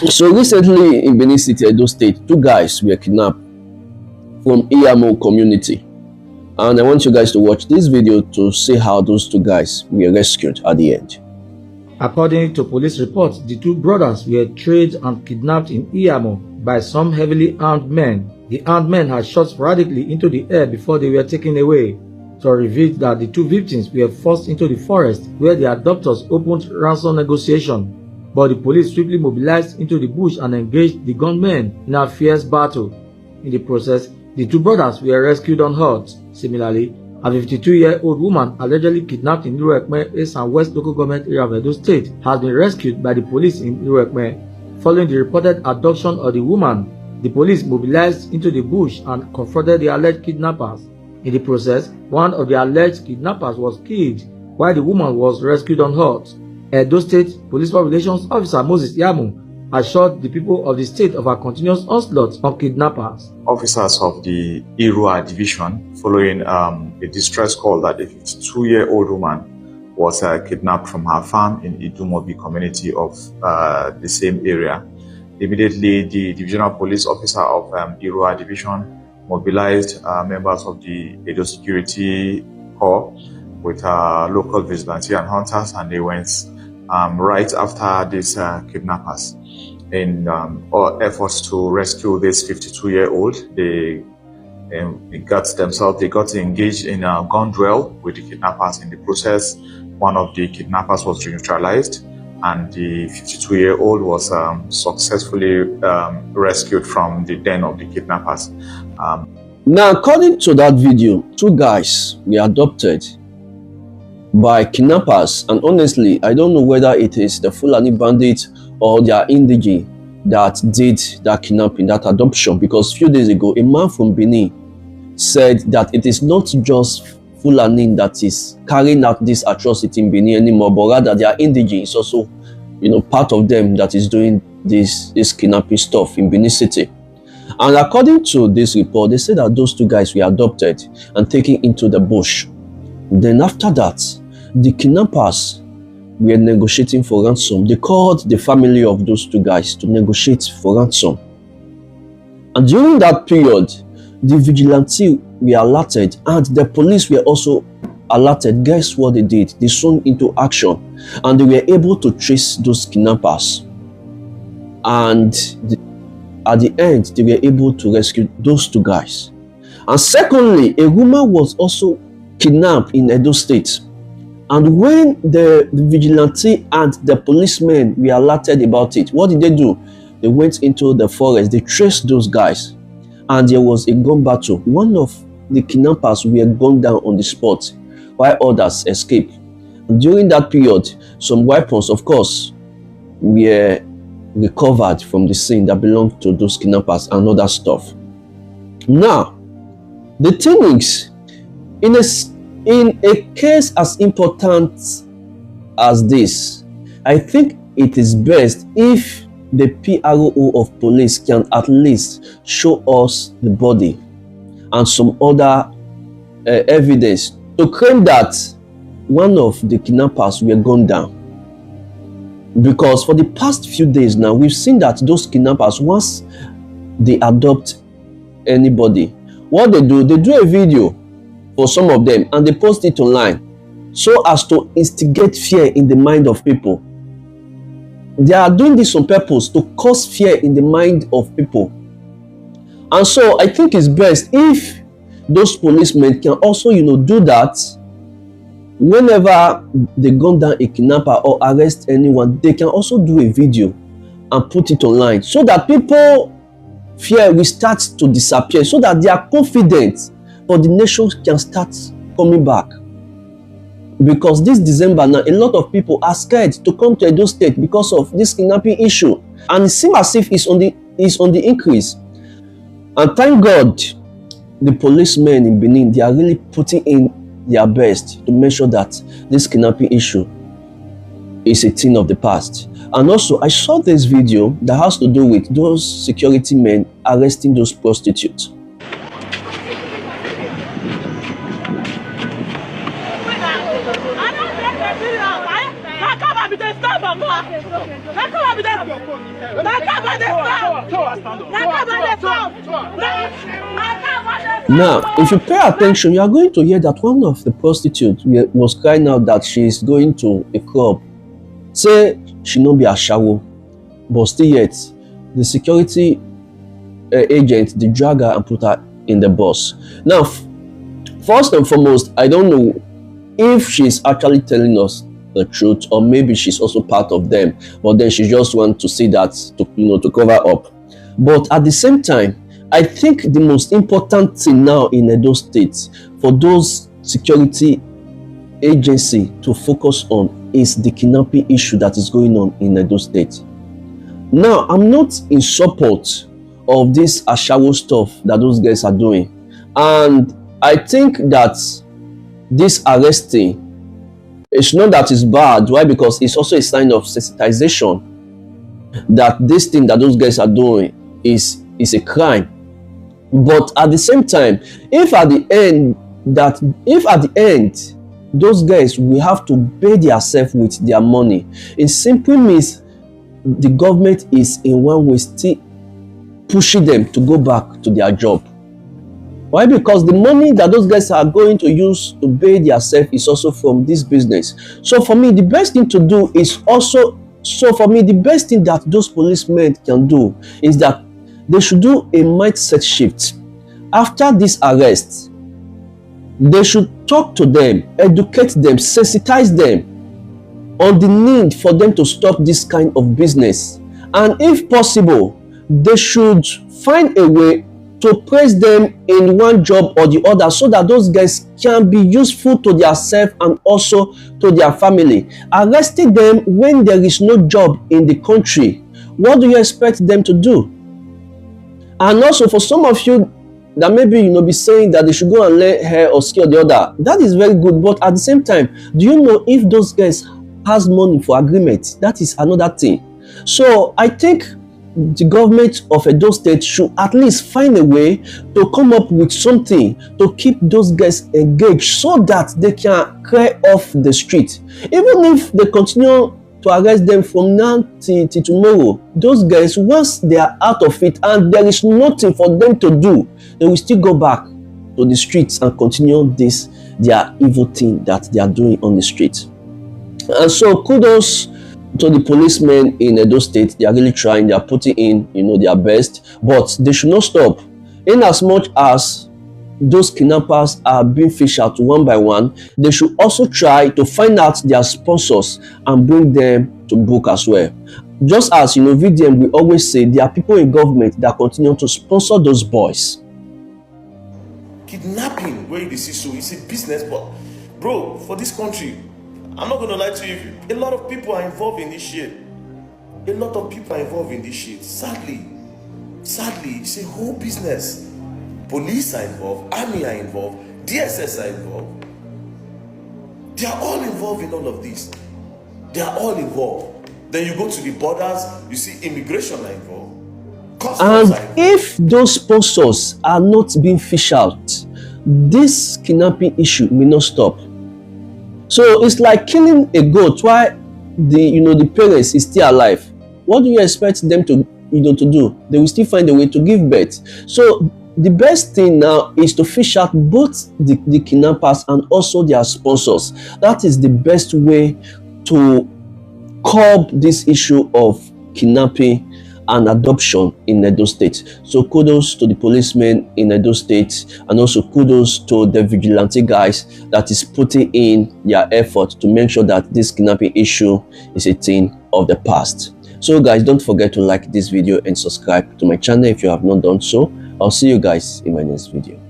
So recently in Benin City, Edo State, two guys were kidnapped from Iyamho Community. And I want you guys to watch this video to see how those two guys were rescued at the end. According to police reports, the two brothers were trailed and kidnapped in Iyamho by some heavily armed men. The armed men had shot sporadically into the air before they were taken away. So revealed that the two victims were forced into the forest where the abductors opened ransom negotiation. But the police swiftly mobilized into the bush and engaged the gunmen in a fierce battle. In the process, the two brothers were rescued unhurt. Similarly, a 52-year-old woman allegedly kidnapped in Iyamho West local government area of Edo State has been rescued by the police in Iyamho. Following the reported abduction of the woman, the police mobilized into the bush and confronted the alleged kidnappers. In the process, one of the alleged kidnappers was killed while the woman was rescued unhurt. Edo State Police Relations Officer Moses Iyamho assured the people of the state of a continuous onslaught on kidnappers. Officers of the Irua division, following a distress call that a 52-year-old woman was kidnapped from her farm in Iyamho community of the same area. Immediately, the divisional police officer of Irua division mobilized members of the Edo Security Corps with local vigilante and hunters, and they went right after these kidnappers in efforts to rescue this 52-year-old. They got engaged in a gun duel with the kidnappers. In the process, one of the kidnappers was neutralized, and the 52-year-old was successfully rescued from the den of the kidnappers. Now, according to that video, two guys were adopted by kidnappers, and honestly, I don't know whether it is the Fulani bandits or their indige that did that kidnapping, that adoption, because a few days ago, a man from Benin said that it is not just Fulani that is carrying out this atrocity in Benin anymore, but rather their indige is also, part of them that is doing this kidnapping stuff in Benin City. And according to this report, they said that those two guys were adopted and taken into the bush. Then after that, the kidnappers were negotiating for ransom. They called the family of those two guys to negotiate for ransom. And during that period, the vigilante were alerted and the police were also alerted. Guess what they did? They swung into action and they were able to trace those kidnappers. And at the end, they were able to rescue those two guys. And secondly, a woman was also kidnapped in Edo State. And when the vigilante and the policemen were alerted about it, what did they do? They went into the forest, they traced those guys, and there was a gun battle. One of the kidnappers were gunned down on the spot, while others escaped. And during that period, some weapons, of course, were recovered from the scene that belonged to those kidnappers and other stuff. Now, the thing is, in a case as important as this, I think it is best if the PRO of police can at least show us the body and some other evidence to claim that one of the kidnappers were gunned down. Because for the past few days now, we've seen that those kidnappers, once they adopt anybody, what they do a video for some of them and they post it online so as to instigate fear in the mind of people. They are doing this on purpose to cause fear in the mind of people. And so I think it's best if those policemen can also, do that. Whenever they gun down a kidnapper or arrest anyone, they can also do a video and put it online so that people fear will start to disappear, so that they are confident, but the nation can start coming back. Because this December now, a lot of people are scared to come to Edo State because of this kidnapping issue, and it seems as if it's on the increase. And thank God, the policemen in Benin, they are really putting in their best to make sure that this kidnapping issue is a thing of the past. And also, I saw this video that has to do with those security men arresting those prostitutes. Now, if you pay attention, you are going to hear that one of the prostitutes was crying out that she is going to a club. Say she no be a shower, but still yet, the security agent, the drag her and put her in the bus. Now, first and foremost, I don't know if she's actually telling us the truth, or maybe she's also part of them, but then she just wants to see that to cover up. But at the same time, I think the most important thing now in Edo State for those security agency to focus on is the kidnapping issue that is going on in Edo State. Now, I'm not in support of this ashawo stuff that those guys are doing, and I think that this arresting, it's not that it's bad. Why? Because it's also a sign of sensitization that this thing that those guys are doing is a crime. But at the same time, if at the end those guys will have to pay themselves with their money, it simply means the government is in one way still pushing them to go back to their job. Why? Because the money that those guys are going to use to pay themselves is also from this business. So for me, the best thing to do is also, the best thing that those policemen can do is that they should do a mindset shift. After this arrest, they should talk to them, educate them, sensitize them on the need for them to stop this kind of business. And if possible, they should find a way to place them in one job or the other so that those guys can be useful to themselves and also to their family. Arresting them when there is no job in the country, what do you expect them to do? And also, for some of you that maybe be saying that they should go and learn hair or skill or the other, that is very good. But at the same time, do you know if those guys has money for agreement? That is another thing. So I think the government of Edo State should at least find a way to come up with something to keep those guys engaged so that they can clear off the street. Even if they continue to arrest them from now till tomorrow, those guys, once they are out of it and there is nothing for them to do, they will still go back to the streets and continue their evil thing that they are doing on the street. And so kudos to the policemen in Edo State. They are really trying, they are putting in their best, but they should not stop. In as much as those kidnappers are being fished out one by one, they should also try to find out their sponsors and bring them to book as well. Just as VDM, we always say there are people in government that continue to sponsor those boys. Kidnapping, where you see, so it's a business, but bro, for this country, I'm not gonna lie to you, a lot of people are involved in this shit. A lot of people are involved in this shit. Sadly, it's a whole business. Police are involved, army are involved, DSS are involved. They are all involved in all of this. They are all involved. Then you go to the borders, you see immigration are involved. Customs are involved. If those sponsors are not being fished out, this kidnapping issue may not stop. So it's like killing a goat while the parents is still alive. What do you expect them to do? They will still find a way to give birth. So the best thing now is to fish out both the kidnappers and also their sponsors. That is the best way to curb this issue of kidnapping and adoption in Edo State. So kudos to the policemen in Edo State, and also kudos to the vigilante guys that is putting in their effort to make sure that this kidnapping issue is a thing of the past. So guys, don't forget to like this video and subscribe to my channel if you have not done so. I'll see you guys in my next video.